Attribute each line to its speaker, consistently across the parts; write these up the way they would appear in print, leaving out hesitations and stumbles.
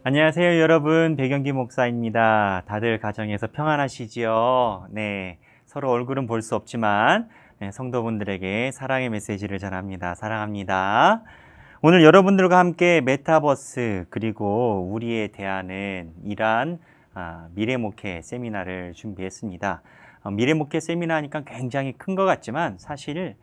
Speaker 1: 안녕하세요, 여러분. 백영기 목사입니다. 다들 가정에서 평안하시지요? 네. 서로 얼굴은 볼 수 없지만, 성도분들에게 사랑의 메시지를 전합니다. 사랑합니다. 오늘 여러분들과 함께 메타버스, 그리고 우리에 대하는 이러한 미래 목회 세미나를 준비했습니다. 미래 목회 세미나 하니까 굉장히 큰 것 같지만, 사실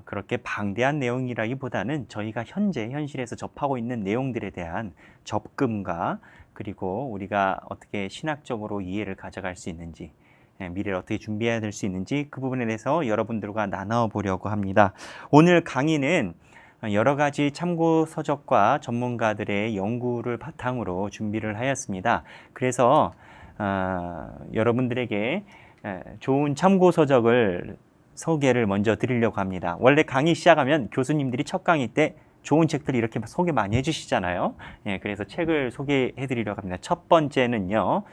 Speaker 1: 그렇게 방대한 내용이라기보다는 저희가 현실에서 접하고 있는 내용들에 대한 접근과 그리고 우리가 어떻게 신학적으로 이해를 가져갈 수 있는지, 미래를 어떻게 준비해야 될 수 있는지 그 부분에 대해서 여러분들과 나눠보려고 합니다. 오늘 강의는 여러 가지 참고 서적과 전문가들의 연구를 바탕으로 준비를 하였습니다. 그래서 여러분들에게 좋은 참고 서적을 소개를 먼저 드리려고 합니다. 원래 강의 시작하면 교수님들이 첫 강의 때 좋은 책들 이렇게 소개 많이 해주시잖아요. 그래서 책을 소개해 드리려고 합니다. 첫 번째는요,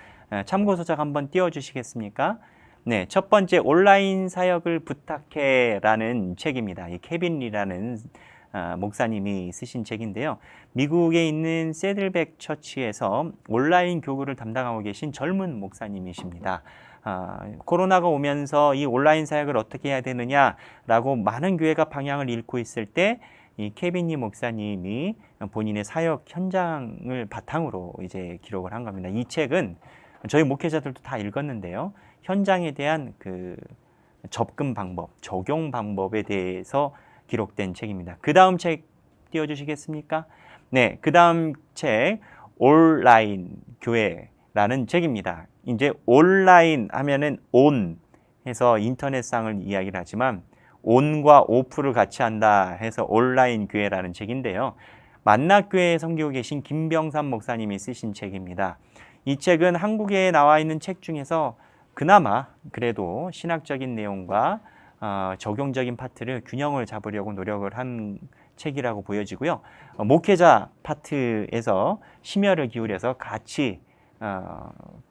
Speaker 1: 참고서적 한번 띄워주시겠습니까? 네, 첫 번째 온라인 사역을 부탁해라는 책입니다. 이 케빈 리라는 목사님이 쓰신 책인데요. 미국에 있는 세들백 처치에서 온라인 교구를 담당하고 계신 젊은 목사님이십니다. 코로나가 오면서 이 온라인 사역을 어떻게 해야 되느냐라고 많은 교회가 방향을 잃고 있을 때 이 케빈니 목사님이 본인의 사역 현장을 바탕으로 이제 기록을 한 겁니다. 이 책은 저희 목회자들도 다 읽었는데요. 현장에 대한 그 접근 방법, 적용 방법에 대해서 기록된 책입니다. 그 다음 책 띄워주시겠습니까? 네, 그 다음 책 온라인 교회라는 책입니다. 이제 온라인 하면은 온 해서 인터넷상을 이야기를 하지만 온과 오프를 같이 한다 해서 온라인 교회라는 책인데요. 만낙교회에 섬기고 계신 김병삼 목사님이 쓰신 책입니다. 이 책은 한국에 나와 있는 책 중에서 그나마 그래도 신학적인 내용과 적용적인 파트를 균형을 잡으려고 노력을 한 책이라고 보여지고요. 목회자 파트에서 심혈을 기울여서 같이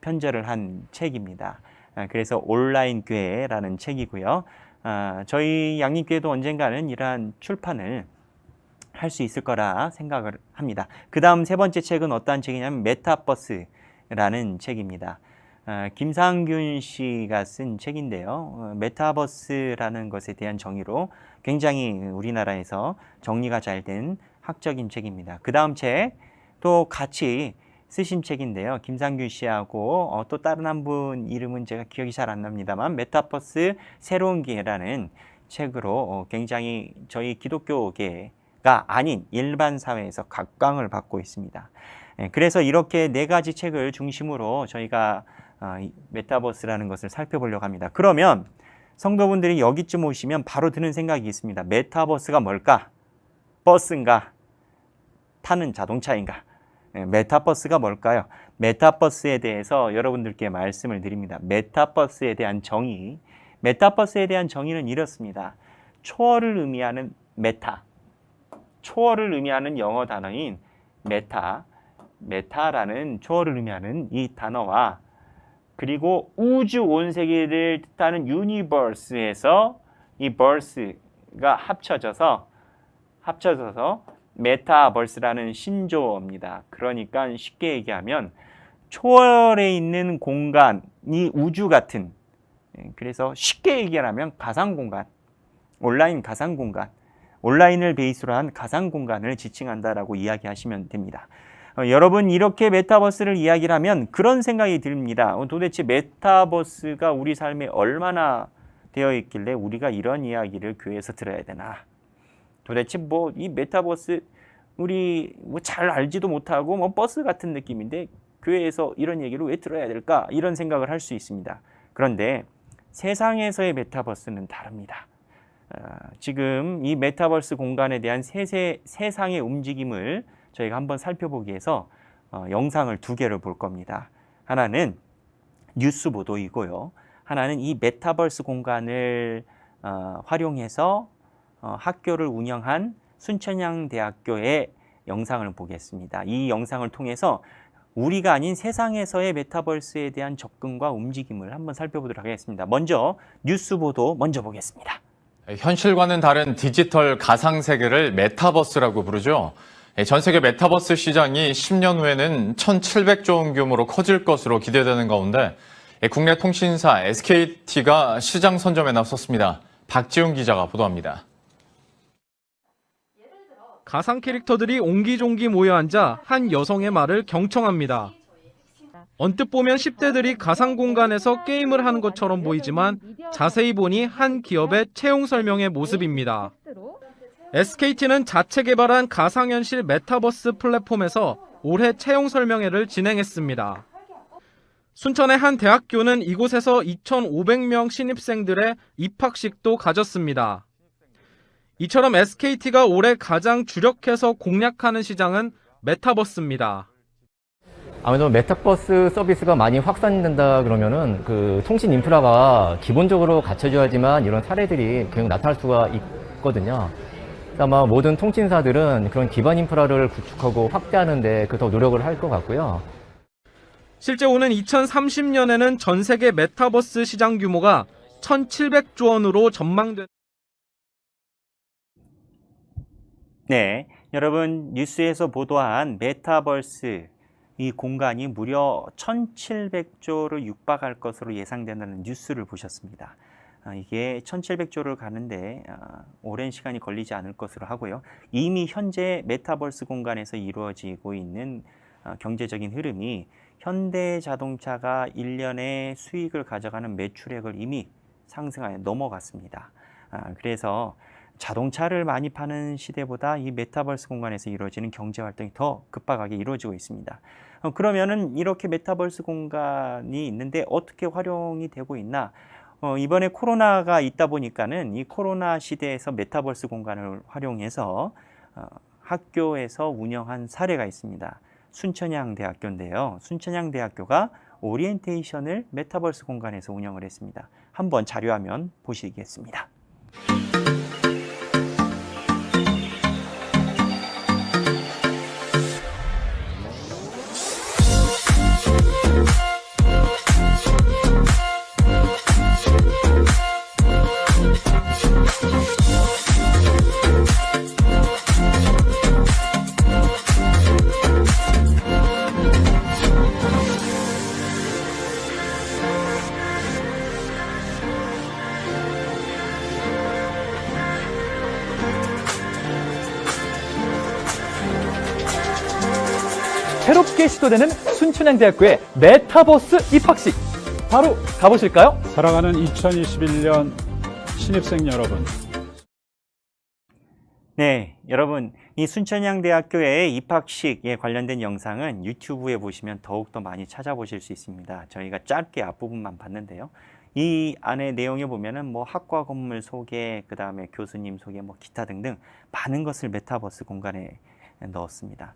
Speaker 1: 편제를 한 책입니다. 그래서 온라인 교회라는 책이고요. 저희 양림교회도 언젠가는 이러한 출판을 할 수 있을 거라 생각을 합니다. 그 다음 세 번째 책은 어떠한 책이냐면 메타버스라는 책입니다. 김상균 씨가 쓴 책인데요. 메타버스라는 것에 대한 정의로 굉장히 우리나라에서 정리가 잘 된 학적인 책입니다. 그 다음 책 또 같이 쓰신 책인데요. 김상균 씨하고 또 다른 한 분 이름은 제가 기억이 잘 안 납니다만 메타버스 새로운 기회라는 책으로 굉장히 저희 기독교계가 아닌 일반 사회에서 각광을 받고 있습니다. 그래서 이렇게 네 가지 책을 중심으로 저희가 메타버스라는 것을 살펴보려고 합니다. 그러면 성도분들이 여기쯤 오시면 바로 드는 생각이 있습니다. 메타버스가 뭘까? 버스인가? 타는 자동차인가? 메타버스가 뭘까요? 메타버스에 대해서 여러분들께 말씀을 드립니다. 메타버스에 대한 정의. 메타버스에 대한 정의는 이렇습니다. 초월을 의미하는 메타. 초월을 의미하는 영어 단어인 메타라는 초월을 의미하는 이 단어와 그리고 우주 온 세계를 뜻하는 유니버스에서 이 버스가 합쳐져서 메타버스라는 신조어입니다. 그러니까 쉽게 얘기하면 초월에 있는 공간이 우주 같은, 그래서 쉽게 얘기하면 가상공간, 온라인 가상공간, 온라인을 베이스로 한 가상공간을 지칭한다라고 이야기하시면 됩니다. 여러분 이렇게 메타버스를 이야기를 하면 그런 생각이 듭니다. 도대체 메타버스가 우리 삶에 얼마나 되어 있길래 우리가 이런 이야기를 교회에서 들어야 되나? 도대체 뭐 이 메타버스 우리 뭐 잘 알지도 못하고 뭐 버스 같은 느낌인데 교회에서 이런 얘기를 왜 들어야 될까? 이런 생각을 할 수 있습니다. 그런데 세상에서의 메타버스는 다릅니다. 지금 이 메타버스 공간에 대한 세상의 움직임을 저희가 한번 살펴보기 위해서 영상을 두 개를 볼 겁니다. 하나는 뉴스 보도이고요. 하나는 이 메타버스 공간을 활용해서 학교를 운영한 순천향대학교의 영상을 보겠습니다. 이 영상을 통해서 우리가 아닌 세상에서의 메타버스에 대한 접근과 움직임을 한번 살펴보도록 하겠습니다. 먼저 뉴스 보도 먼저 보겠습니다.
Speaker 2: 현실과는 다른 디지털 가상 세계를 메타버스라고 부르죠. 전 세계 메타버스 시장이 10년 후에는 1,700조 원 규모로 커질 것으로 기대되는 가운데 국내 통신사 SKT가 시장 선점에 나섰습니다. 박지훈 기자가 보도합니다.
Speaker 3: 가상 캐릭터들이 옹기종기 모여 앉아 한 여성의 말을 경청합니다. 언뜻 보면 10대들이 가상 공간에서 게임을 하는 것처럼 보이지만 자세히 보니 한 기업의 채용 설명의 모습입니다. SKT는 자체 개발한 가상현실 메타버스 플랫폼에서 올해 채용 설명회를 진행했습니다. 순천의 한 대학교는 이곳에서 2,500명 신입생들의 입학식도 가졌습니다. 이처럼 SKT가 올해 가장 주력해서 공략하는 시장은 메타버스입니다.
Speaker 4: 아무래도 메타버스 서비스가 많이 확산된다 그러면은 그 통신 인프라가 기본적으로 갖춰져야지만 이런 사례들이 계속 나타날 수가 있거든요. 아마 모든 통신사들은 그런 기반 인프라를 구축하고 확대하는데 더 노력을 할 것 같고요.
Speaker 3: 실제 오는 2030년에는 전 세계 메타버스 시장 규모가 1,700조 원으로 전망된.
Speaker 1: 네, 여러분 뉴스에서 보도한 메타버스 이 공간이 무려 1,700조를 육박할 것으로 예상된다는 뉴스를 보셨습니다. 이게 1,700조를 가는데 오랜 시간이 걸리지 않을 것으로 하고요. 이미 현재 메타버스 공간에서 이루어지고 있는 경제적인 흐름이 현대자동차가 1년에 수익을 가져가는 매출액을 이미 상승하여 넘어갔습니다. 그래서 자동차를 많이 파는 시대보다 이 메타버스 공간에서 이루어지는 경제 활동이 더 급박하게 이루어지고 있습니다. 그러면은 이렇게 메타버스 공간이 있는데 어떻게 활용이 되고 있나? 이번에 코로나가 있다 보니까는 이 코로나 시대에서 메타버스 공간을 활용해서 학교에서 운영한 사례가 있습니다. 순천향대학교인데요. 순천향대학교가 오리엔테이션을 메타버스 공간에서 운영을 했습니다. 한번 자료화면 보시겠습니다.
Speaker 5: 새롭게 시도되는 순천향대학교의 메타버스 입학식 바로 가보실까요?
Speaker 6: 살아가는 2021년 신입생 여러분.
Speaker 1: 네, 여러분 이 순천향대학교의 입학식에 관련된 영상은 유튜브에 보시면 더욱더 많이 찾아보실 수 있습니다. 저희가 짧게 앞부분만 봤는데요. 이 안에 내용에 보면은 뭐 학과 건물 소개, 그 다음에 교수님 소개, 뭐 기타 등등 많은 것을 메타버스 공간에 넣었습니다.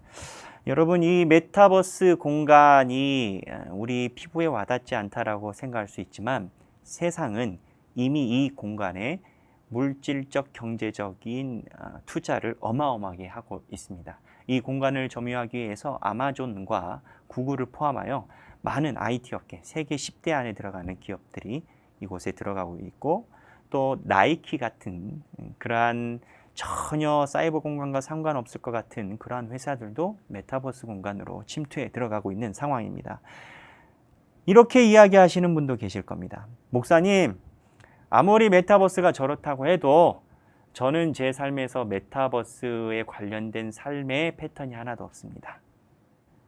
Speaker 1: 여러분 이 메타버스 공간이 우리 피부에 와닿지 않다라고 생각할 수 있지만 세상은 이미 이 공간에 물질적 경제적인 투자를 어마어마하게 하고 있습니다. 이 공간을 점유하기 위해서 아마존과 구글을 포함하여 많은 IT 업계, 세계 10대 안에 들어가는 기업들이 이곳에 들어가고 있고 또 나이키 같은 그러한 전혀 사이버 공간과 상관없을 것 같은 그러한 회사들도 메타버스 공간으로 침투해 들어가고 있는 상황입니다. 이렇게 이야기하시는 분도 계실 겁니다. 목사님, 아무리 메타버스가 저렇다고 해도 저는 제 삶에서 메타버스에 관련된 삶의 패턴이 하나도 없습니다.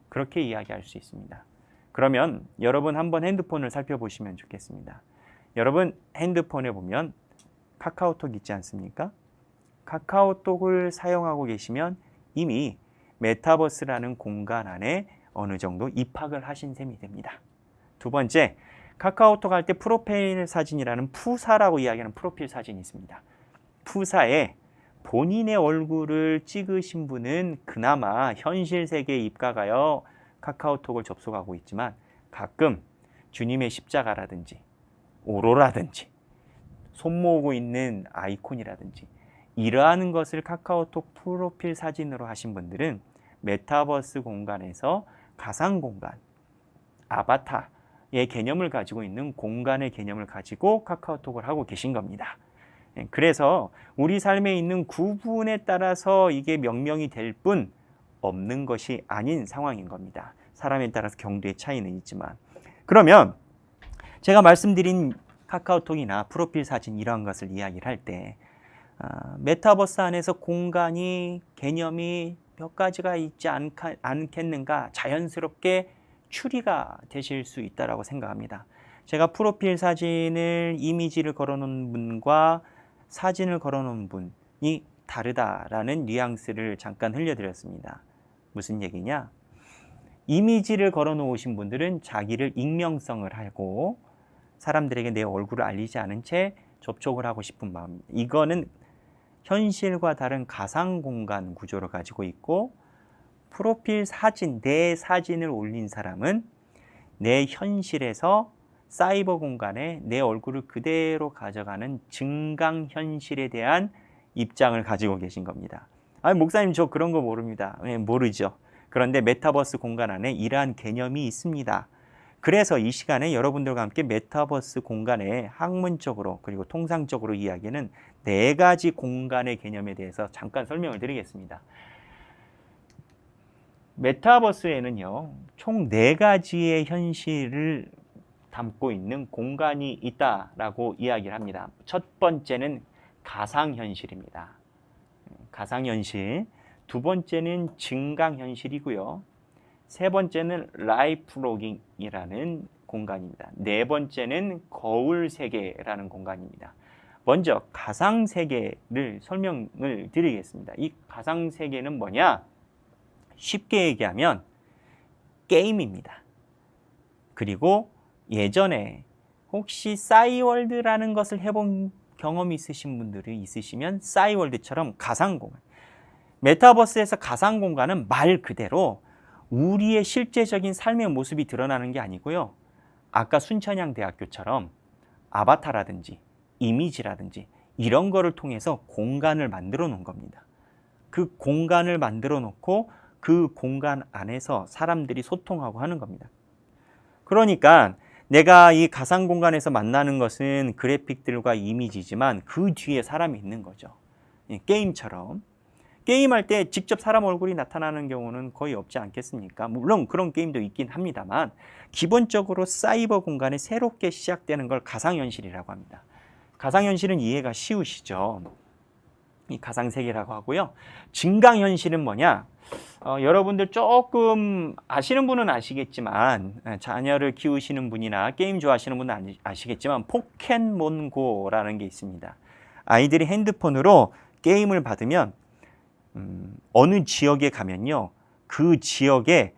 Speaker 1: 그렇게 이야기할 수 있습니다. 그러면 여러분 한번 핸드폰을 살펴보시면 좋겠습니다. 여러분 핸드폰에 보면 카카오톡 있지 않습니까? 카카오톡을 사용하고 계시면 이미 메타버스라는 공간 안에 어느 정도 입학을 하신 셈이 됩니다. 두 번째, 카카오톡 할 때 프로필 사진이라는 푸사라고 이야기하는 프로필 사진이 있습니다. 푸사에 본인의 얼굴을 찍으신 분은 그나마 현실 세계에 입각하여 카카오톡을 접속하고 있지만 가끔 주님의 십자가라든지 오로라든지 손 모으고 있는 아이콘이라든지 이러한 것을 카카오톡 프로필 사진으로 하신 분들은 메타버스 공간에서 가상 공간, 아바타의 개념을 가지고 있는 공간의 개념을 가지고 카카오톡을 하고 계신 겁니다. 그래서 우리 삶에 있는 구분에 따라서 이게 명명이 될 뿐 없는 것이 아닌 상황인 겁니다. 사람에 따라서 경도의 차이는 있지만. 그러면 제가 말씀드린 카카오톡이나 프로필 사진 이러한 것을 이야기를 할 때 메타버스 안에서 공간이 개념이 몇 가지가 있지 않겠는가 자연스럽게 추리가 되실 수 있다고 생각합니다. 제가 프로필 사진을 이미지를 걸어놓은 분과 사진을 걸어놓은 분이 다르다라는 뉘앙스를 잠깐 흘려드렸습니다. 무슨 얘기냐? 이미지를 걸어놓으신 분들은 자기를 익명성을 하고 사람들에게 내 얼굴을 알리지 않은 채 접촉을 하고 싶은 마음입니다. 이거는 현실과 다른 가상 공간 구조를 가지고 있고, 프로필 사진, 내 사진을 올린 사람은 내 현실에서 사이버 공간에 내 얼굴을 그대로 가져가는 증강현실에 대한 입장을 가지고 계신 겁니다. 목사님 저 그런 거 모릅니다. 모르죠. 그런데 메타버스 공간 안에 이러한 개념이 있습니다. 그래서 이 시간에 여러분들과 함께 메타버스 공간의 학문적으로 그리고 통상적으로 이야기하는 4가지 공간의 개념에 대해서 잠깐 설명을 드리겠습니다. 메타버스에는요, 총 4가지의 현실을 담고 있는 공간이 있다라고 이야기를 합니다. 첫 번째는 가상현실입니다. 가상현실. 두 번째는 증강현실이고요. 세 번째는 라이프로깅이라는 공간입니다. 네 번째는 거울세계라는 공간입니다. 먼저 가상세계를 설명을 드리겠습니다. 이 가상세계는 뭐냐? 쉽게 얘기하면 게임입니다. 그리고 예전에 혹시 싸이월드라는 것을 해본 경험이 있으신 분들이 있으시면 싸이월드처럼 가상공간, 메타버스에서 가상공간은 말 그대로 우리의 실제적인 삶의 모습이 드러나는 게 아니고요, 아까 순천향대학교처럼 아바타라든지 이미지라든지 이런 거를 통해서 공간을 만들어 놓은 겁니다. 그 공간을 만들어 놓고 그 공간 안에서 사람들이 소통하고 하는 겁니다. 그러니까 내가 이 가상 공간에서 만나는 것은 그래픽들과 이미지지만 그 뒤에 사람이 있는 거죠. 게임처럼. 게임할 때 직접 사람 얼굴이 나타나는 경우는 거의 없지 않겠습니까? 물론 그런 게임도 있긴 합니다만 기본적으로 사이버 공간에 새롭게 시작되는 걸 가상현실이라고 합니다. 가상현실은 이해가 쉬우시죠? 이 가상세계라고 하고요. 증강현실은 뭐냐? 여러분들 조금 아시는 분은 아시겠지만, 자녀를 키우시는 분이나 게임 좋아하시는 분은 아시겠지만 포켓몬고라는 게 있습니다. 아이들이 핸드폰으로 게임을 받으면 어느 지역에 가면요, 그 지역에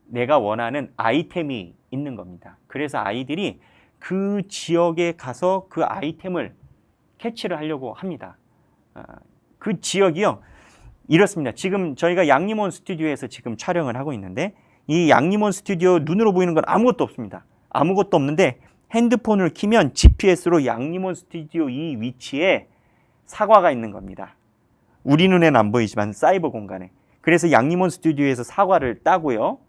Speaker 1: 내가 원하는 아이템이 있는 겁니다. 그래서 아이들이 그 지역에 가서 그 아이템을 캐치를 하려고 합니다. 그 지역이요, 이렇습니다. 지금 저희가 양림원 스튜디오에서 지금 촬영을 하고 있는데, 이 양림원 스튜디오 눈으로 보이는 건 아무것도 없습니다. 아무것도 없는데 핸드폰을 키면 GPS로 양림원 스튜디오 이 위치에 사과가 있는 겁니다. 우리 눈에는 안 보이지만 사이버 공간에. 그래서 양림원 스튜디오에서 사과를 따고요,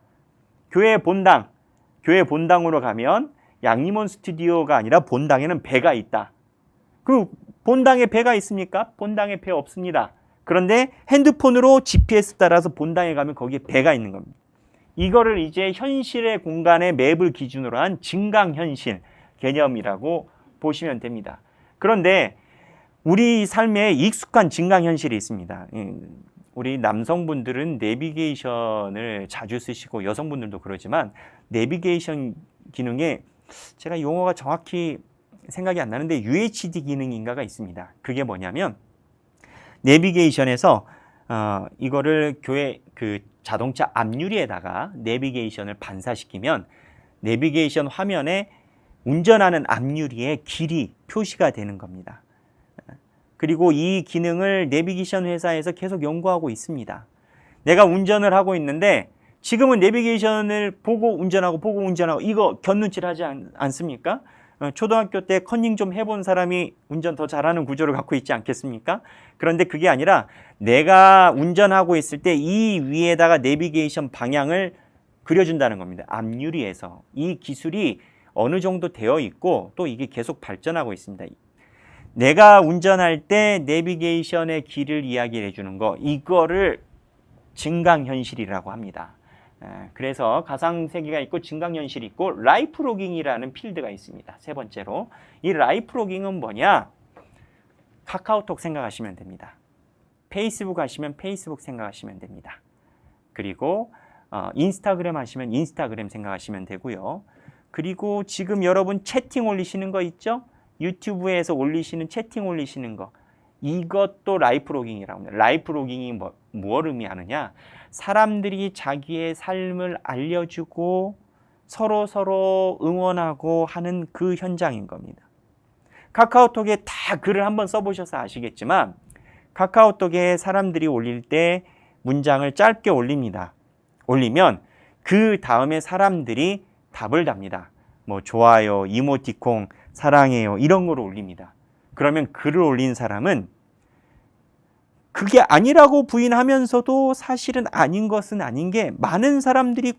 Speaker 1: 교회 본당으로 가면 양림원 스튜디오가 아니라 본당에는 배가 있다. 그 본당에 배가 있습니까? 본당에 배 없습니다. 그런데 핸드폰으로 GPS 따라서 본당에 가면 거기에 배가 있는 겁니다. 이거를 이제 현실의 공간의 맵을 기준으로 한 증강현실 개념이라고 보시면 됩니다. 그런데 우리 삶에 익숙한 증강현실이 있습니다. 우리 남성분들은 내비게이션을 자주 쓰시고 여성분들도 그러지만 내비게이션 기능에 제가 용어가 정확히 생각이 안 나는데 UHD 기능인가가 있습니다. 그게 뭐냐면 내비게이션에서 이거를 교회 그 자동차 앞유리에다가 내비게이션을 반사시키면 내비게이션 화면에 운전하는 앞유리의 길이 표시가 되는 겁니다. 그리고 이 기능을 내비게이션 회사에서 계속 연구하고 있습니다. 내가 운전을 하고 있는데 지금은 내비게이션을 보고 운전하고 이거 곁눈질 하지 않습니까? 초등학교 때 컨닝 좀 해본 사람이 운전 더 잘하는 구조를 갖고 있지 않겠습니까? 그런데 그게 아니라 내가 운전하고 있을 때 이 위에다가 내비게이션 방향을 그려준다는 겁니다. 앞유리에서. 이 기술이 어느 정도 되어 있고 또 이게 계속 발전하고 있습니다. 내가 운전할 때 내비게이션의 길을 이야기해 주는 거, 이거를 증강현실이라고 합니다. 그래서 가상세계가 있고 증강현실이 있고 라이프로깅이라는 필드가 있습니다. 세 번째로 이 라이프로깅은 뭐냐? 카카오톡 생각하시면 됩니다. 페이스북 하시면 페이스북 생각하시면 됩니다. 그리고 인스타그램 하시면 인스타그램 생각하시면 되고요. 그리고 지금 여러분 채팅 올리시는 거 있죠? 유튜브에서 올리시는 채팅 올리시는 거, 이것도 라이프로깅이라고 합니다. 라이프로깅이 뭘 의미하느냐? 사람들이 자기의 삶을 알려주고 서로 응원하고 하는 그 현장인 겁니다. 카카오톡에 다 글을 한번 써보셔서 아시겠지만 카카오톡에 사람들이 올릴 때 문장을 짧게 올립니다. 올리면 그 다음에 사람들이 답을 답니다. 뭐 좋아요, 이모티콘, 사랑해요 이런 걸 올립니다. 그러면 글을 올린 사람은 그게 아니라고 부인하면서도 사실은 아닌 것은 아닌 게 많은 사람들이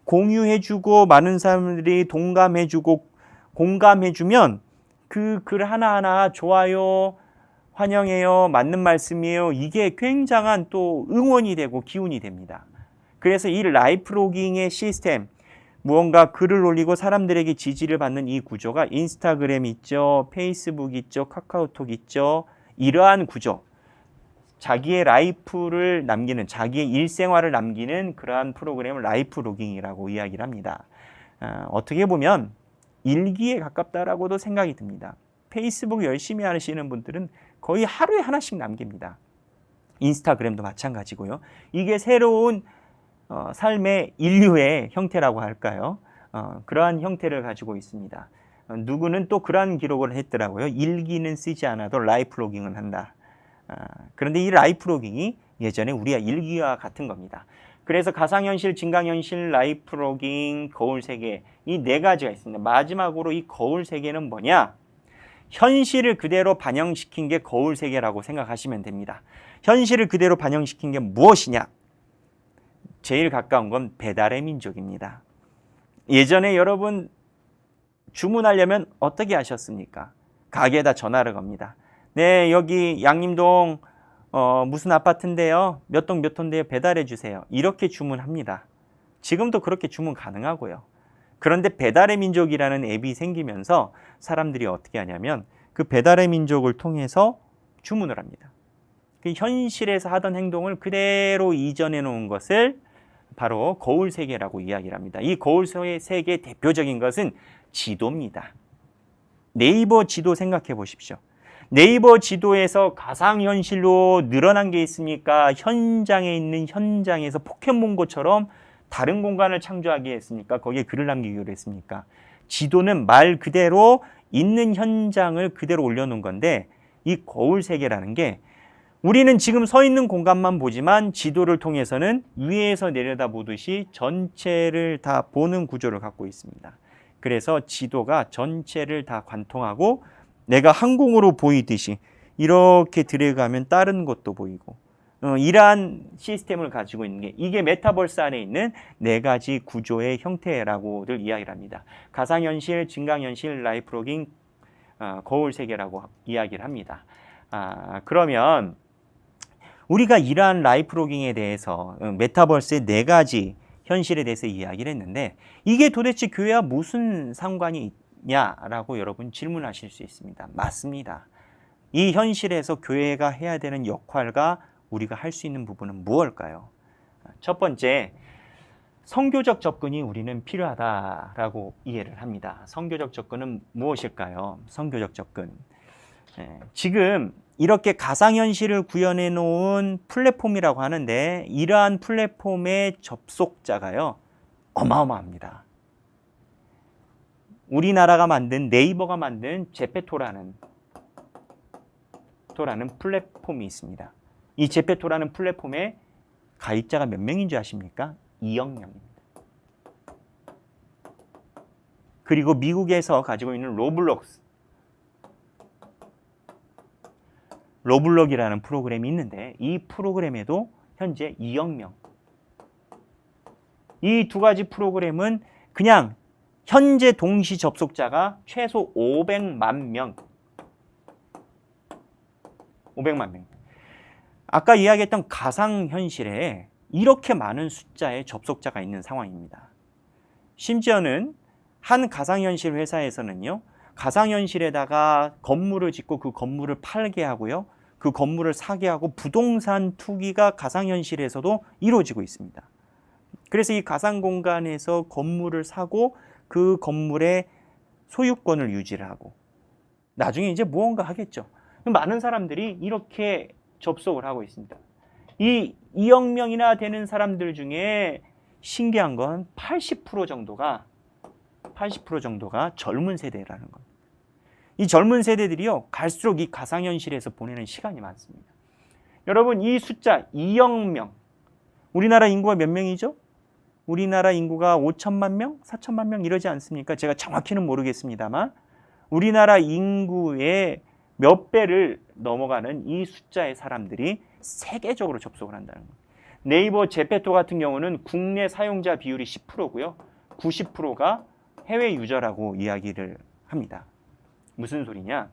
Speaker 1: 공유해주고 많은 사람들이 동감해주고 공감해주면 그 글 하나하나 좋아요, 환영해요, 맞는 말씀이에요. 이게 굉장한 또 응원이 되고 기운이 됩니다. 그래서 이 라이프로깅의 시스템, 무언가 글을 올리고 사람들에게 지지를 받는 이 구조가 인스타그램 있죠, 페이스북 있죠, 카카오톡 있죠. 이러한 구조, 자기의 라이프를 남기는, 자기의 일생활을 남기는 그러한 프로그램을 라이프로깅이라고 이야기를 합니다. 어떻게 보면 일기에 가깝다라고도 생각이 듭니다. 페이스북 열심히 하시는 분들은 거의 하루에 하나씩 남깁니다. 인스타그램도 마찬가지고요. 이게 새로운 삶의 인류의 형태라고 할까요? 그러한 형태를 가지고 있습니다. 누구는 또 그러한 기록을 했더라고요. 일기는 쓰지 않아도 라이프로깅을 한다. 그런데 이 라이프로깅이 예전에 우리가 일기와 같은 겁니다. 그래서 가상현실, 증강현실, 라이프로깅, 거울세계 이 네 가지가 있습니다. 마지막으로 이 거울세계는 뭐냐? 현실을 그대로 반영시킨 게 거울세계라고 생각하시면 됩니다. 현실을 그대로 반영시킨 게 무엇이냐? 제일 가까운 건 배달의 민족입니다. 예전에 여러분 주문하려면 어떻게 하셨습니까? 가게에다 전화를 겁니다. 네, 여기 양림동 무슨 아파트인데요. 몇 동 몇 호인데요. 배달해 주세요. 이렇게 주문합니다. 지금도 그렇게 주문 가능하고요. 그런데 배달의 민족이라는 앱이 생기면서 사람들이 어떻게 하냐면 그 배달의 민족을 통해서 주문을 합니다. 그 현실에서 하던 행동을 그대로 이전해 놓은 것을 바로 거울 세계라고 이야기를 합니다. 이 거울 세계의 대표적인 것은 지도입니다. 네이버 지도 생각해 보십시오. 네이버 지도에서 가상현실로 늘어난 게 있습니까? 현장에 있는 현장에서 포켓몬고처럼 다른 공간을 창조하게 했습니까? 거기에 글을 남기기로 했습니까? 지도는 말 그대로 있는 현장을 그대로 올려놓은 건데 이 거울 세계라는 게 우리는 지금 서 있는 공간만 보지만 지도를 통해서는 위에서 내려다 보듯이 전체를 다 보는 구조를 갖고 있습니다. 그래서 지도가 전체를 다 관통하고 내가 항공으로 보이듯이 이렇게 들어가면 다른 것도 보이고 이러한 시스템을 가지고 있는 게 이게 메타버스 안에 있는 네 가지 구조의 형태라고들 이야기를 합니다. 가상현실, 증강현실, 라이프로깅, 거울 세계라고 이야기를 합니다. 그러면 우리가 이러한 라이프로깅에 대해서 메타버스의 네 가지 현실에 대해서 이야기를 했는데 이게 도대체 교회와 무슨 상관이 있냐라고 여러분 질문하실 수 있습니다. 맞습니다. 이 현실에서 교회가 해야 되는 역할과 우리가 할 수 있는 부분은 무엇일까요? 첫 번째, 선교적 접근이 우리는 필요하다라고 이해를 합니다. 선교적 접근은 무엇일까요? 선교적 접근. 지금 이렇게 가상현실을 구현해 놓은 플랫폼이라고 하는데 이러한 플랫폼의 접속자가요, 어마어마합니다. 우리나라가 만든 네이버가 만든 제페토라는 플랫폼이 있습니다. 이 제페토라는 플랫폼에 가입자가 몇 명인 줄 아십니까? 2억 명입니다. 그리고 미국에서 가지고 있는 로블록이라는 프로그램이 있는데 이 프로그램에도 현재 2억 명. 이 두 가지 프로그램은 그냥 현재 동시 접속자가 최소 500만 명. 500만 명. 아까 이야기했던 가상현실에 이렇게 많은 숫자의 접속자가 있는 상황입니다. 심지어는 한 가상현실 회사에서는요, 가상현실에다가 건물을 짓고 그 건물을 팔게 하고요, 그 건물을 사게 하고 부동산 투기가 가상현실에서도 이루어지고 있습니다. 그래서 이 가상공간에서 건물을 사고 그 건물의 소유권을 유지를 하고 나중에 이제 무언가 하겠죠. 많은 사람들이 이렇게 접속을 하고 있습니다. 이 2억 명이나 되는 사람들 중에 신기한 건 80% 정도가 젊은 세대라는 겁니다. 이 젊은 세대들이요, 갈수록 이 가상현실에서 보내는 시간이 많습니다. 여러분, 이 숫자 2억 명, 우리나라 인구가 몇 명이죠? 우리나라 인구가 5천만 명, 4천만 명 이러지 않습니까? 제가 정확히는 모르겠습니다만 우리나라 인구의 몇 배를 넘어가는 이 숫자의 사람들이 세계적으로 접속을 한다는 거예요. 네이버 제페토 같은 경우는 국내 사용자 비율이 10%고요. 90%가 해외 유저라고 이야기를 합니다. 무슨 소리냐?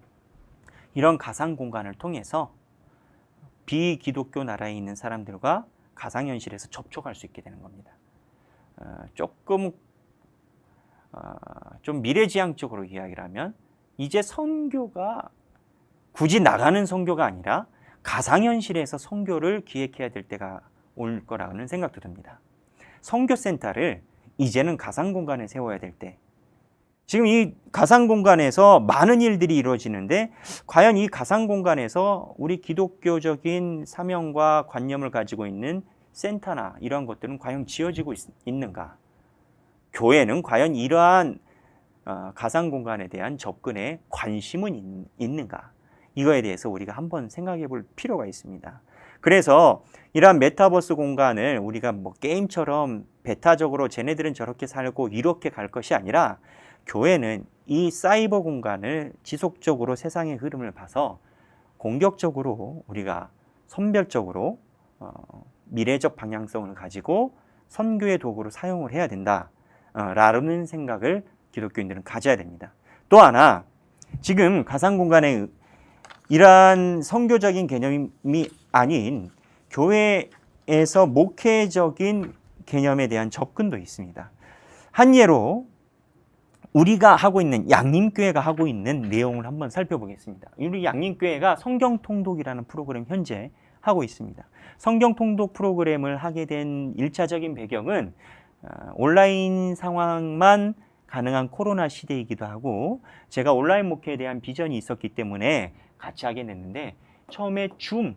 Speaker 1: 이런 가상 공간을 통해서 비기독교 나라에 있는 사람들과 가상현실에서 접촉할 수 있게 되는 겁니다. 좀 미래지향적으로 이야기를 하면 이제 선교가 굳이 나가는 선교가 아니라 가상현실에서 선교를 기획해야 될 때가 올 거라는 생각도 듭니다. 선교센터를 이제는 가상공간에 세워야 될 때, 지금 이 가상공간에서 많은 일들이 이루어지는데 과연 이 가상공간에서 우리 기독교적인 사명과 관념을 가지고 있는 센터나 이런 것들은 과연 지어지고 있는가? 교회는 과연 이러한 가상공간에 대한 접근에 관심은 있는가? 이거에 대해서 우리가 한번 생각해 볼 필요가 있습니다. 그래서 이러한 메타버스 공간을 우리가 뭐 게임처럼 베타적으로 쟤네들은 저렇게 살고 이렇게 갈 것이 아니라 교회는 이 사이버 공간을 지속적으로 세상의 흐름을 봐서 공격적으로 우리가 선별적으로 미래적 방향성을 가지고 선교의 도구로 사용을 해야 된다라는 생각을 기독교인들은 가져야 됩니다. 또 하나, 지금 가상공간에 이러한 선교적인 개념이 아닌 교회에서 목회적인 개념에 대한 접근도 있습니다. 한 예로 우리가 하고 있는 양림교회가 하고 있는 내용을 한번 살펴보겠습니다. 우리 양림교회가 성경통독이라는 프로그램 현재 하고 있습니다. 성경통독 프로그램을 하게 된 1차적인 배경은 온라인 상황만 가능한 코로나 시대이기도 하고 제가 온라인 목회에 대한 비전이 있었기 때문에 같이 하게 됐는데 처음에 줌을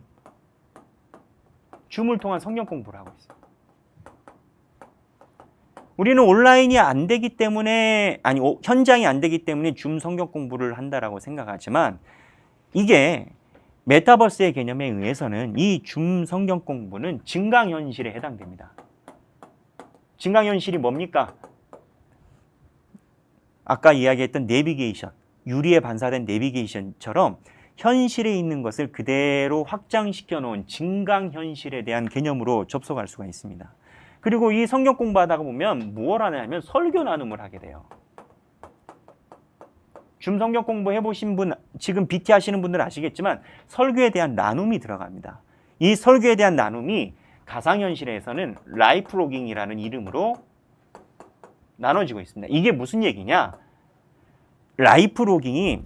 Speaker 1: 통한 성경 공부를 하고 있어요. 우리는 온라인이 안 되기 때문에 현장이 안 되기 때문에 줌 성경 공부를 한다라고 생각하지만 이게 메타버스의 개념에 의해서는 이 줌 성경 공부는 증강현실에 해당됩니다. 증강현실이 뭡니까? 아까 이야기했던 내비게이션, 유리에 반사된 내비게이션처럼 현실에 있는 것을 그대로 확장시켜 놓은 증강현실에 대한 개념으로 접속할 수가 있습니다. 그리고 이 성경 공부하다가 보면 무엇 하냐면 설교 나눔을 하게 돼요. 줌 성경 공부 해보신 분, 지금 BT 하시는 분들은 아시겠지만 설교에 대한 나눔이 들어갑니다. 이 설교에 대한 나눔이 가상현실에서는 라이프로깅이라는 이름으로 나눠지고 있습니다. 이게 무슨 얘기냐? 라이프로깅이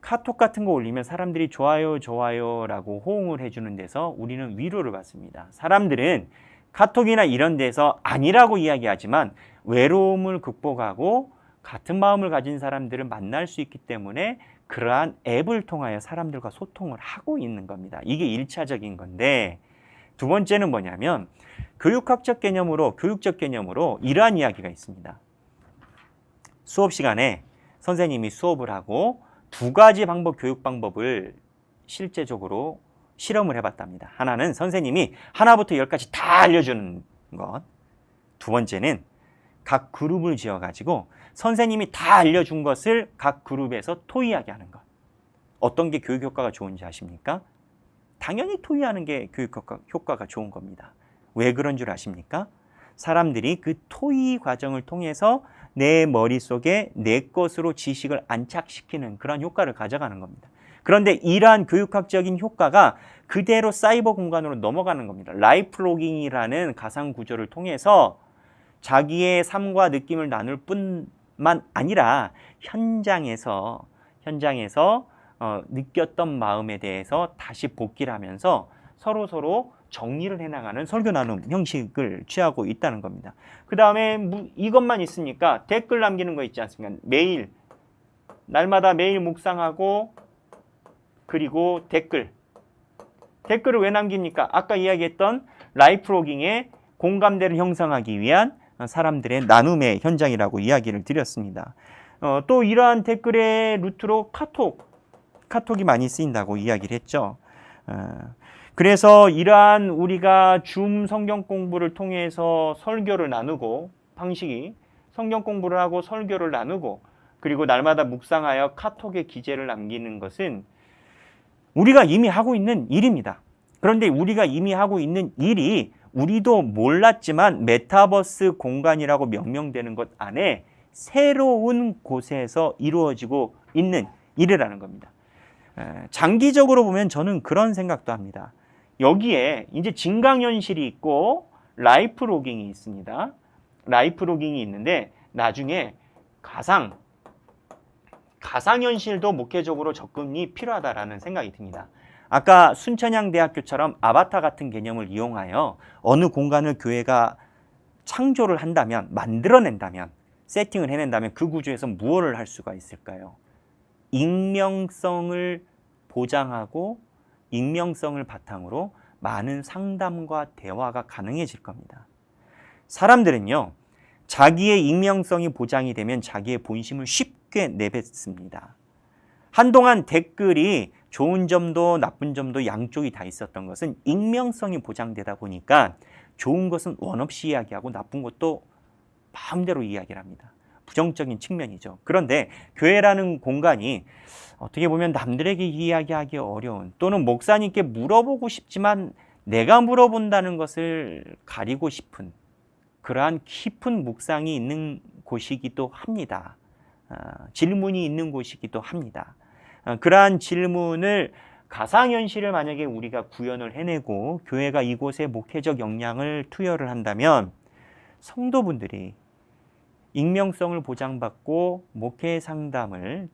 Speaker 1: 카톡 같은 거 올리면 사람들이 좋아요라고 호응을 해주는 데서 우리는 위로를 받습니다. 사람들은 카톡이나 이런 데서 아니라고 이야기하지만 외로움을 극복하고 같은 마음을 가진 사람들을 만날 수 있기 때문에 그러한 앱을 통하여 사람들과 소통을 하고 있는 겁니다. 이게 1차적인 건데 두 번째는 뭐냐면 교육적 개념으로 이러한 이야기가 있습니다. 수업 시간에 선생님이 수업을 하고 두 가지 교육 방법을 실제적으로 실험을 해봤답니다. 하나는 선생님이 하나부터 10까지 다 알려주는 것. 두 번째는 각 그룹을 지어가지고 선생님이 다 알려준 것을 각 그룹에서 토의하게 하는 것. 어떤 게 교육 효과가 좋은지 아십니까? 당연히 토의하는 게 교육 효과가 좋은 겁니다. 왜 그런 줄 아십니까? 사람들이 그 토의 과정을 통해서 내 머릿속에 내 것으로 지식을 안착시키는 그런 효과를 가져가는 겁니다. 그런데 이러한 교육학적인 효과가 그대로 사이버 공간으로 넘어가는 겁니다. 라이프 로깅이라는 가상 구조를 통해서 자기의 삶과 느낌을 나눌 뿐만 아니라 현장에서 느꼈던 마음에 대해서 다시 복기를 하면서 서로 정리를 해나가는 설교 나눔 형식을 취하고 있다는 겁니다. 그 다음에 이것만 있습니까? 댓글 남기는 거 있지 않습니까? 매일 날마다 매일 묵상하고 그리고 댓글을 왜 남깁니까? 아까 이야기했던 라이프 로깅의 공감대를 형성하기 위한 사람들의 나눔의 현장이라고 이야기를 드렸습니다. 또 이러한 댓글의 루트로 카톡이 많이 쓰인다고 이야기를 했죠. 그래서 이러한 우리가 줌 성경 공부를 통해서 설교를 나누고 방식이 성경 공부를 하고 설교를 나누고 그리고 날마다 묵상하여 카톡에 기재를 남기는 것은 우리가 이미 하고 있는 일입니다. 그런데 우리가 이미 하고 있는 일이 우리도 몰랐지만 메타버스 공간이라고 명명되는 것 안에 새로운 곳에서 이루어지고 있는 일이라는 겁니다. 장기적으로 보면 저는 그런 생각도 합니다. 여기에 이제 증강현실이 있고 라이프 로깅이 있습니다. 라이프 로깅이 있는데 나중에 가상현실도 목회적으로 접근이 필요하다라는 생각이 듭니다. 아까 순천향대학교처럼 아바타 같은 개념을 이용하여 어느 공간을 교회가 창조를 한다면, 만들어낸다면, 세팅을 해낸다면 그 구조에서 무엇을 할 수가 있을까요? 익명성을 보장하고 익명성을 바탕으로 많은 상담과 대화가 가능해질 겁니다. 사람들은요, 자기의 익명성이 보장이 되면 자기의 본심을 쉽게 내뱉습니다. 한동안 댓글이 좋은 점도 나쁜 점도 양쪽이 다 있었던 것은 익명성이 보장되다 보니까 좋은 것은 원없이 이야기하고 나쁜 것도 마음대로 이야기를 합니다. 부정적인 측면이죠. 그런데 교회라는 공간이 어떻게 보면 남들에게 이야기하기 어려운 또는 목사님께 물어보고 싶지만 내가 물어본다는 것을 가리고 싶은 그러한 깊은 묵상이 있는 곳이기도 합니다. 질문이 있는 곳이기도 합니다. 그러한 질문을 가상현실을 만약에 우리가 구현을 해내고 교회가 이곳에 목회적 역량을 투여를 한다면 성도분들이 익명성을 보장받고 목회 상담을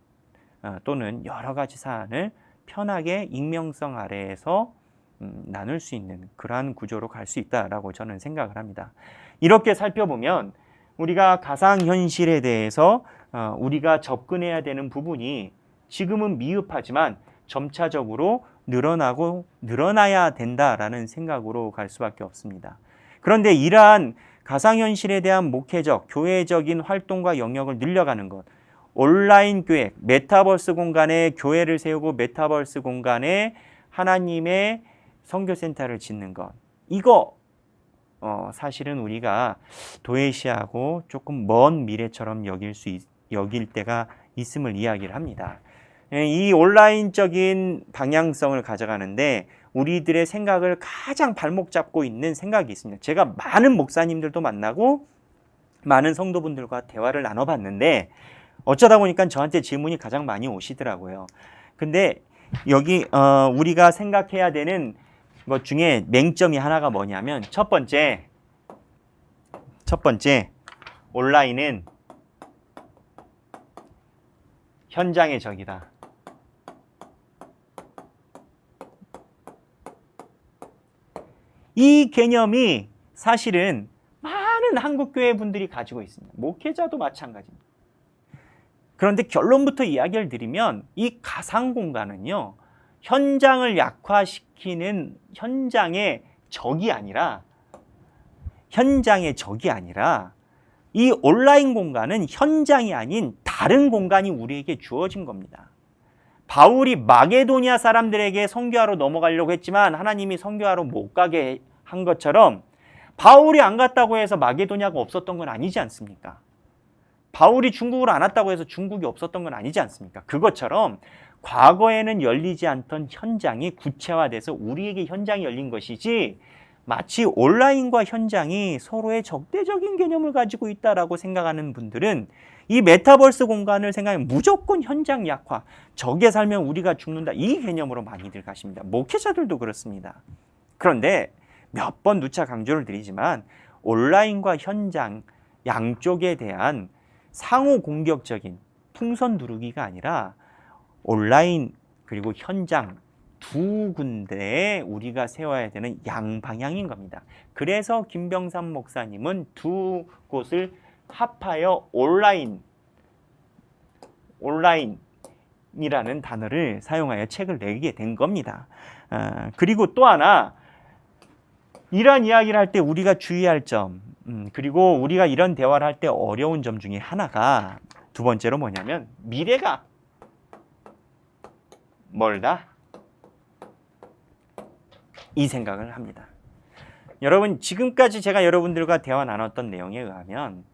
Speaker 1: 또는 여러 가지 사안을 편하게 익명성 아래에서 나눌 수 있는 그러한 구조로 갈 수 있다라고 저는 생각을 합니다. 이렇게 살펴보면 우리가 가상현실에 대해서 우리가 접근해야 되는 부분이 지금은 미흡하지만 점차적으로 늘어나야 된다라는 생각으로 갈 수밖에 없습니다. 그런데 이러한 가상현실에 대한 목회적, 교회적인 활동과 영역을 늘려가는 것, 온라인 교회, 메타버스 공간에 교회를 세우고 메타버스 공간에 하나님의 선교센터를 짓는 것, 이거 사실은 우리가 도외시하고 조금 먼 미래처럼 여길 때가 있음을 이야기를 합니다. 이 온라인적인 방향성을 가져가는데 우리들의 생각을 가장 발목 잡고 있는 생각이 있습니다. 제가 많은 목사님들도 만나고 많은 성도분들과 대화를 나눠봤는데 어쩌다 보니까 저한테 질문이 가장 많이 오시더라고요. 근데 여기 우리가 생각해야 되는 것 중에 맹점이 하나가 뭐냐면 첫 번째 온라인은 현장의 적이다. 이 개념이 사실은 많은 한국교회 분들이 가지고 있습니다. 목회자도 마찬가지입니다. 그런데 결론부터 이야기를 드리면 이 가상 공간은요, 현장을 약화시키는 현장의 적이 아니라 이 온라인 공간은 현장이 아닌 다른 공간이 우리에게 주어진 겁니다. 바울이 마게도니아 사람들에게 선교하러 넘어가려고 했지만 하나님이 선교하러 못 가게 한 것처럼 바울이 안 갔다고 해서 마게도니아가 없었던 건 아니지 않습니까? 바울이 중국을 안 왔다고 해서 중국이 없었던 건 아니지 않습니까? 그것처럼 과거에는 열리지 않던 현장이 구체화돼서 우리에게 현장이 열린 것이지 마치 온라인과 현장이 서로의 적대적인 개념을 가지고 있다라고 생각하는 분들은 이 메타버스 공간을 생각하면 무조건 현장 약화, 적에 살면 우리가 죽는다, 이 개념으로 많이들 가십니다. 목회자들도 그렇습니다. 그런데 몇 번 누차 강조를 드리지만 온라인과 현장 양쪽에 대한 상호 공격적인 풍선 누르기가 아니라 온라인 그리고 현장 두 군데에 우리가 세워야 되는 양방향인 겁니다. 그래서 김병삼 목사님은 두 곳을 합하여 온라인이라는 단어를 사용하여 책을 내게 된 겁니다. 그리고 또 하나 이런 이야기를 할 때 우리가 주의할 점, 그리고 우리가 이런 대화를 할 때 어려운 점 중에 하나가 두 번째로 뭐냐면 미래가 멀다, 이 생각을 합니다. 여러분, 지금까지 제가 여러분들과 대화 나눴던 내용에 의하면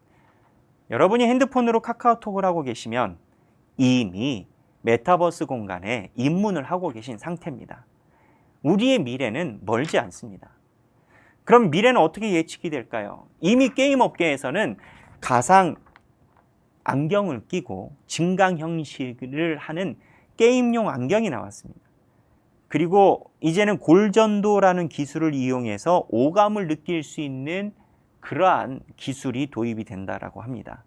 Speaker 1: 여러분이 핸드폰으로 카카오톡을 하고 계시면 이미 메타버스 공간에 입문을 하고 계신 상태입니다. 우리의 미래는 멀지 않습니다. 그럼 미래는 어떻게 예측이 될까요? 이미 게임 업계에서는 가상 안경을 끼고 증강현실을 하는 게임용 안경이 나왔습니다. 그리고 이제는 골전도라는 기술을 이용해서 오감을 느낄 수 있는 그러한 기술이 도입이 된다라고 합니다.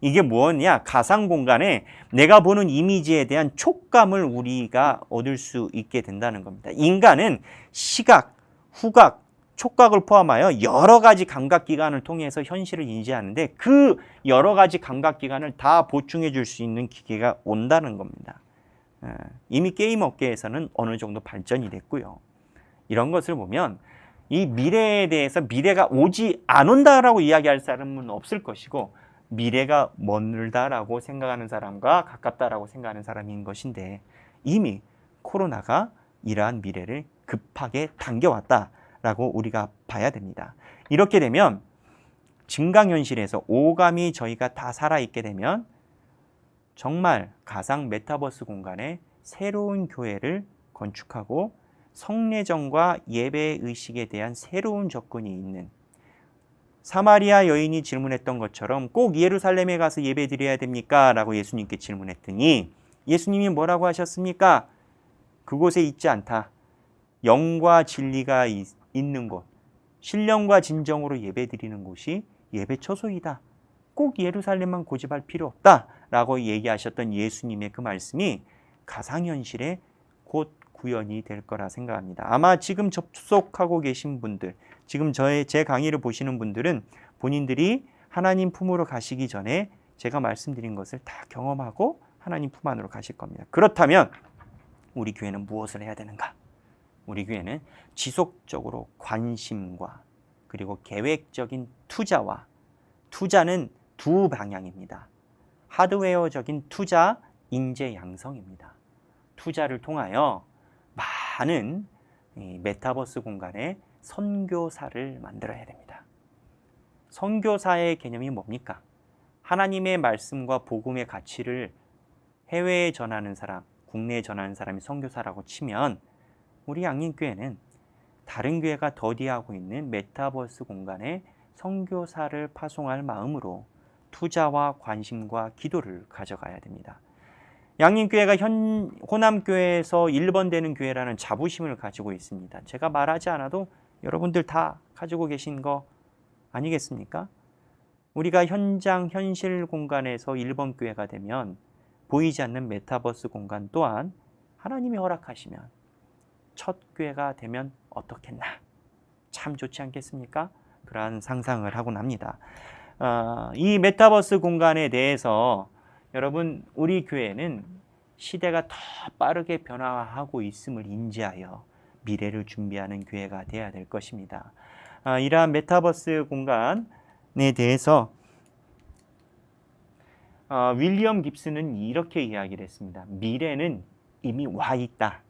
Speaker 1: 이게 뭐냐? 가상 공간에 내가 보는 이미지에 대한 촉감을 우리가 얻을 수 있게 된다는 겁니다. 인간은 시각, 후각, 촉각을 포함하여 여러 가지 감각기관을 통해서 현실을 인지하는데 그 여러 가지 감각기관을 다 보충해 줄 수 있는 기계가 온다는 겁니다. 이미 게임 업계에서는 어느 정도 발전이 됐고요. 이런 것을 보면 이 미래에 대해서 미래가 오지 안 온다라고 이야기할 사람은 없을 것이고 미래가 멀다라고 생각하는 사람과 가깝다라고 생각하는 사람인 것인데 이미 코로나가 이러한 미래를 급하게 당겨왔다라고 우리가 봐야 됩니다. 이렇게 되면 증강현실에서 오감이 저희가 다 살아있게 되면 정말 가상 메타버스 공간에 새로운 교회를 건축하고 성례정과 예배의식에 대한 새로운 접근이 있는, 사마리아 여인이 질문했던 것처럼 꼭 예루살렘에 가서 예배 드려야 됩니까? 라고 예수님께 질문했더니 예수님이 뭐라고 하셨습니까? 그곳에 있지 않다. 영과 진리가 있는 곳, 신령과 진정으로 예배 드리는 곳이 예배 처소이다. 꼭 예루살렘만 고집할 필요 없다 라고 얘기하셨던 예수님의 그 말씀이 가상현실에 곧 구현이 될 거라 생각합니다. 아마 지금 접속하고 계신 분들, 지금 제 강의를 보시는 분들은 본인들이 하나님 품으로 가시기 전에 제가 말씀드린 것을 다 경험하고 하나님 품 안으로 가실 겁니다. 그렇다면 우리 교회는 무엇을 해야 되는가? 우리 교회는 지속적으로 관심과 그리고 계획적인 투자와, 투자는 두 방향입니다. 하드웨어적인 투자, 인재 양성입니다. 투자를 통하여 많은 메타버스 공간에 선교사를 만들어야 됩니다. 선교사의 개념이 뭡니까? 하나님의 말씀과 복음의 가치를 해외에 전하는 사람, 국내에 전하는 사람이 선교사라고 치면 우리 양림교회는 다른 교회가 더디하고 있는 메타버스 공간에 선교사를 파송할 마음으로 투자와 관심과 기도를 가져가야 됩니다. 양림교회가 호남교회에서 1번 되는 교회라는 자부심을 가지고 있습니다. 제가 말하지 않아도 여러분들 다 가지고 계신 거 아니겠습니까? 우리가 현장, 현실 공간에서 1번 교회가 되면 보이지 않는 메타버스 공간 또한 하나님이 허락하시면 첫 교회가 되면 어떻겠나? 참 좋지 않겠습니까? 그러한 상상을 하곤 합니다. 이 메타버스 공간에 대해서 여러분, 우리 교회는 시대가 더 빠르게 변화하고 있음을 인지하여 미래를 준비하는 교회가 되어야 될 것입니다. 이러한 메타버스 공간에 대해서 윌리엄 깁슨은 이렇게 이야기를 했습니다. 미래는 이미 와 있다.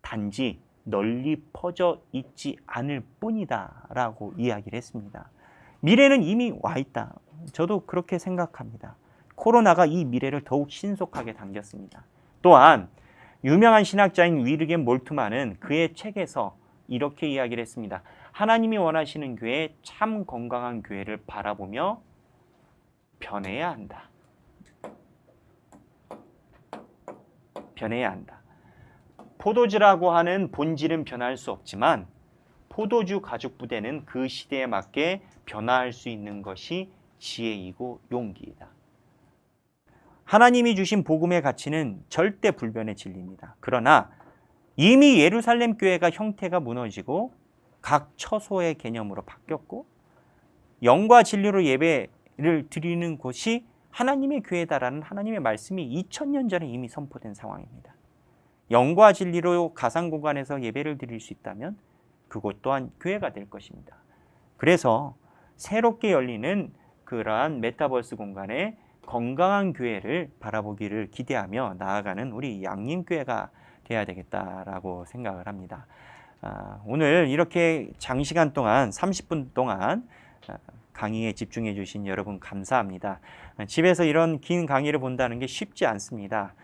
Speaker 1: 단지 널리 퍼져 있지 않을 뿐이다 라고 이야기를 했습니다. 미래는 이미 와 있다. 저도 그렇게 생각합니다. 코로나가 이 미래를 더욱 신속하게 당겼습니다. 또한 유명한 신학자인 위르겐 몰트만은 그의 책에서 이렇게 이야기를 했습니다. 하나님이 원하시는 교회, 참 건강한 교회를 바라보며 변해야 한다. 변해야 한다. 포도주라고 하는 본질은 변할 수 없지만 포도주 가죽 부대는 그 시대에 맞게 변화할 수 있는 것이 지혜이고 용기이다. 하나님이 주신 복음의 가치는 절대 불변의 진리입니다. 그러나 이미 예루살렘 교회가 형태가 무너지고 각 처소의 개념으로 바뀌었고 영과 진리로 예배를 드리는 곳이 하나님의 교회다라는 하나님의 말씀이 2000년 전에 이미 선포된 상황입니다. 영과 진리로 가상 공간에서 예배를 드릴 수 있다면 그곳 또한 교회가 될 것입니다. 그래서 새롭게 열리는 그러한 메타버스 공간에 건강한 교회를 바라보기를 기대하며 나아가는 우리 양림교회가 돼야 되겠다라고 생각을 합니다. 오늘 이렇게 장시간 동안 30분 동안 강의에 집중해 주신 여러분 감사합니다. 집에서 이런 긴 강의를 본다는 게 쉽지 않습니다.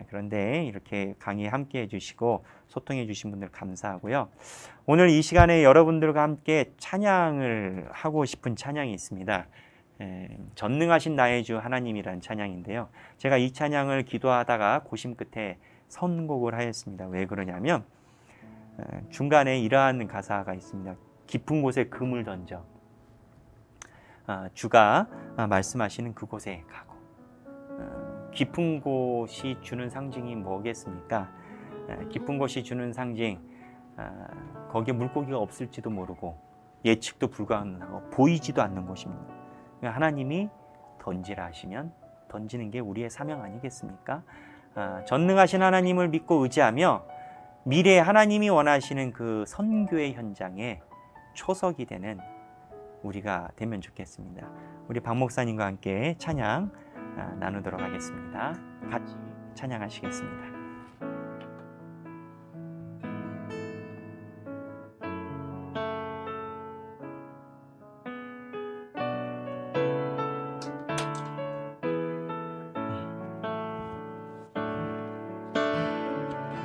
Speaker 1: 그런데 이렇게 강의에 함께 해주시고 소통해 주신 분들 감사하고요. 오늘 이 시간에 여러분들과 함께 찬양을 하고 싶은 찬양이 있습니다. 전능하신 나의 주 하나님이라는 찬양인데요. 제가 이 찬양을 기도하다가 고심 끝에 선곡을 하였습니다. 왜 그러냐면 중간에 이러한 가사가 있습니다. 깊은 곳에 금을 던져 주가 말씀하시는 그곳에 가고. 깊은 곳이 주는 상징이 뭐겠습니까? 깊은 곳이 주는 상징, 거기에 물고기가 없을지도 모르고 예측도 불가능하고 보이지도 않는 곳입니다. 하나님이 던지라 하시면 던지는 게 우리의 사명 아니겠습니까? 전능하신 하나님을 믿고 의지하며 미래에 하나님이 원하시는 그 선교의 현장에 초석이 되는 우리가 되면 좋겠습니다. 우리 박 목사님과 함께 찬양 나누도록 하겠습니다. 같이 찬양하시겠습니다.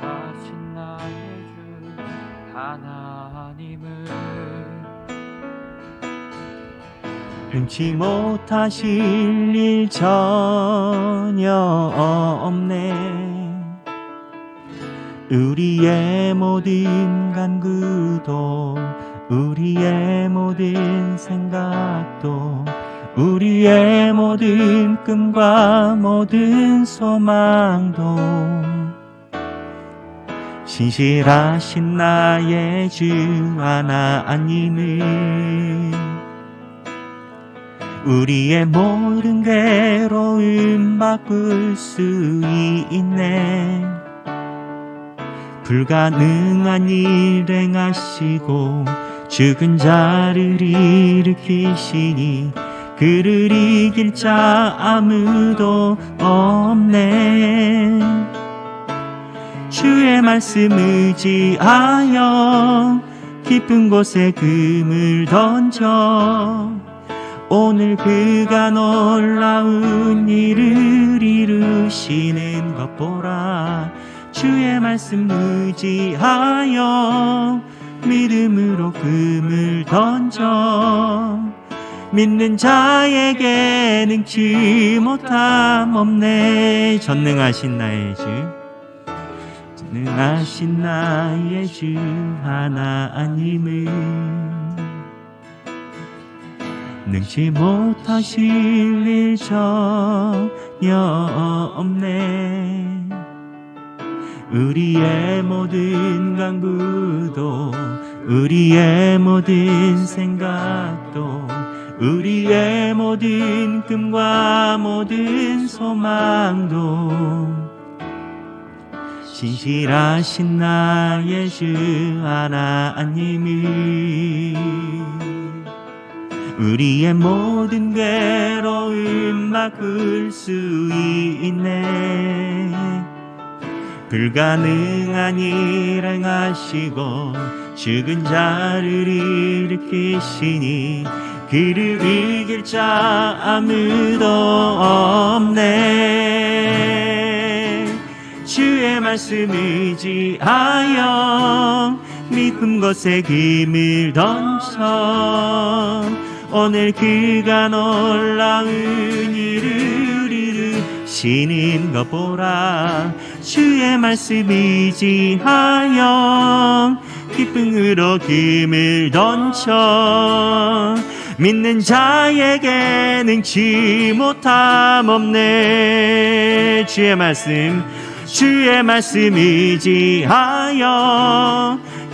Speaker 7: 하신 나의 주 하나님을
Speaker 1: 능치 못하실 일 전혀 없네. 우리의 모든 간구도 우리의 모든 생각도 우리의 모든 꿈과 모든 소망도 신실하신 나의 주 하나님을 우리의 모든 괴로움 바꿀 수 있네. 불가능한 일 행하시고 죽은 자를 일으키시니 그를 이길 자 아무도 없네. 주의 말씀 의지하여 깊은 곳에 금을 던져 오늘 그가 놀라운 일을 이루시는 것 보라. 주의 말씀 의지하여 믿음으로 금을 던져 믿는 자에게 능치 못함 없네. 전능하신 나의 주 전능하신 나의 주 하나님을 능치 못하실 일 전혀 없네. 우리의 모든 간구도 우리의 모든 생각도 우리의 모든 꿈과 모든 소망도 신실하신 나의 주 하나님을 우리의 모든 괴로움 바꿀 수 있네. 불가능한 일 행하시고 죽은 자를 일으키시니 그를 이길 자 아무도 없네. 주의 말씀 의지하여 깊은 곳에 금을 던져 오늘 그가 놀라운 일을 이루시는 것 보라. 주의 말씀 의지하여 기쁨으로 금을 던져 믿는 자에게 능치 못함 없네. 주의 말씀 의지하여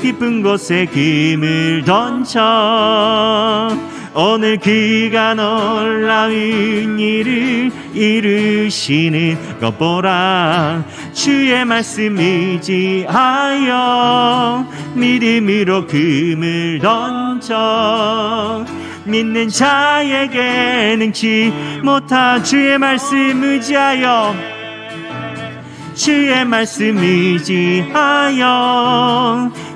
Speaker 1: 깊은 곳에 금을 던져 오늘 그가 놀라운 일을 이루시는 것 보라. 주의 말씀 의지하여 믿음으로 금을 던져 믿는 자에게 능치 못한 주의 말씀 의지하여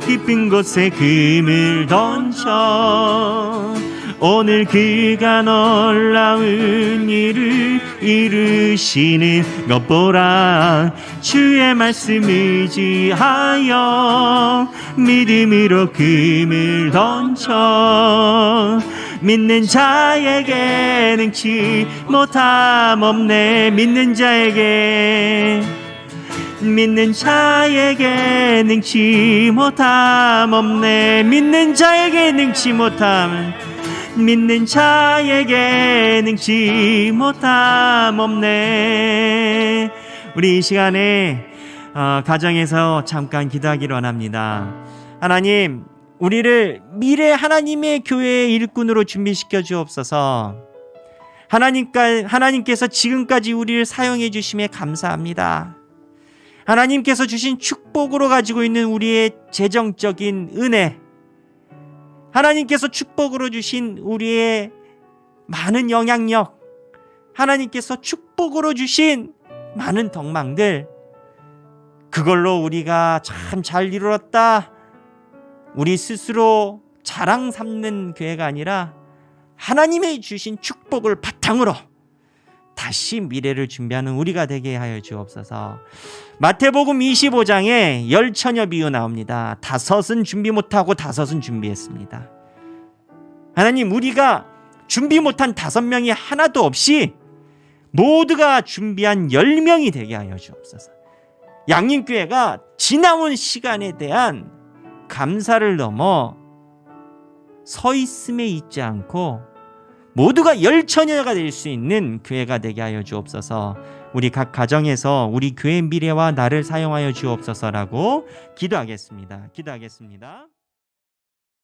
Speaker 1: 깊은 곳에 금을 던져 오늘 그가 놀라운 일을 이루시는 것 보라. 주의 말씀 의지하여 믿음으로 금을 던져 믿는 자에게 능치 못함 없네. 믿는 자에게 능치 못함 없네. 믿는 자에게 능치 못함 없네. 우리 이 시간에 가정에서 잠깐 기도하기를 원합니다. 하나님, 우리를 미래 하나님의 교회의 일꾼으로 준비시켜 주옵소서. 하나님께서 지금까지 우리를 사용해 주심에 감사합니다. 하나님께서 주신 축복으로 가지고 있는 우리의 재정적인 은혜, 하나님께서 축복으로 주신 우리의 많은 영향력, 하나님께서 축복으로 주신 많은 덕망들, 그걸로 우리가 참 잘 이루었다, 우리 스스로 자랑 삼는 교회가 아니라 하나님의 주신 축복을 바탕으로 다시 미래를 준비하는 우리가 되게 하여 주옵소서. 마태복음 25장에 10처녀 비유 나옵니다. 5은 준비 못하고 5은 준비했습니다. 하나님, 우리가 준비 못한 5명이 하나도 없이 모두가 준비한 10명이 되게 하여 주옵소서. 양림교회가 지나온 시간에 대한 감사를 넘어 서 있음에 있지 않고 모두가 10처녀가 될 수 있는 교회가 되게 하여 주옵소서. 우리 각 가정에서 우리 교회 미래와 나를 사용하여 주옵소서라고 기도하겠습니다.